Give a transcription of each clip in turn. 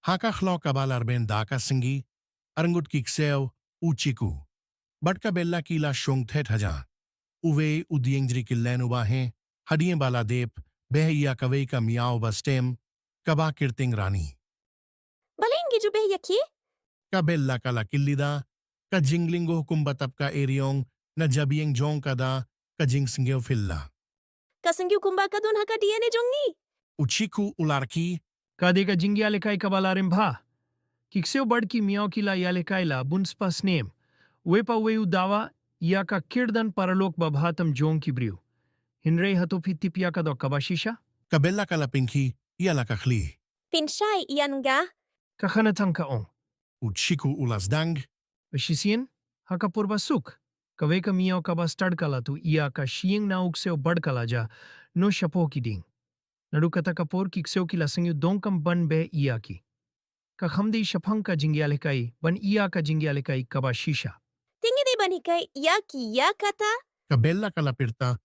Haka khlo kabalar ben daka singi, arangut kikseo, uchiku. Batka bella kila shongthet haja. Uwe udiengri killen ubahe, hadien bala dep, behiya kawei ka miao bastem, kaba kirting rani. Balengi jube yaki? Ka bella kala killida, ka jinglingo kumbatap ka eriong, na jabieng jong kada, ka jingsingeo filla. Kasangyu kumbaka dun haka diene jongi. Uchiku ularki, Kadega jingyalekai kabalarim bha. Kikseo badki miyaokila yalekaila bunspa snem. Wepa weu dawa yaka kirdan paralok babhatam jong kibriu. Hinrei hatopi tipyaka do kabashisha? ka bella kala pinki, yala kakhli. Pinshay iyan nga. Kakhanatang kaong. Uchiku ulasdang, Bashisien? Hakapurba suk. Kaweka miyaw kabas tadkala tu iya ka shiyeng na ukseo badkala ja no shapo kiding. Narukata kapor kikseo kila sangyu dongkam ban be iya ki. Kakhamdi shapang ka jingyalekai ban iya ka jingyalekai kabashisha. Tingi de banikay yaki yakata. ka bella kala pirta,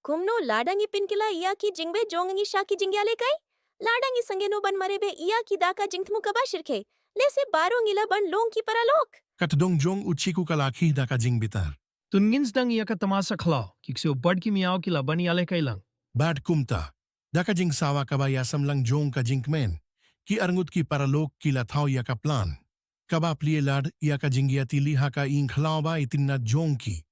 Kumno ladangi pinkila yaki jingbe jongangi shaki jingyale kai? Ladangi sangeno ban marebe yaki daka jingtmu kaba shirke. Lese barongila ban long ki paralok. katdong jong uchiku kalaki da ka jingbitar. Tungins dang iya ka tamasa khlaw. Kikseo badki miyaw kila ban yalekai lang. Bad kumta, da ka jing sawa kabayasam lang jong ka jinkmen, ki arngut ki paralok ki lathaw ya ka plan. Kaba plie lad ya ka jingyati liha ka ing khlaw ba itinna jong ki.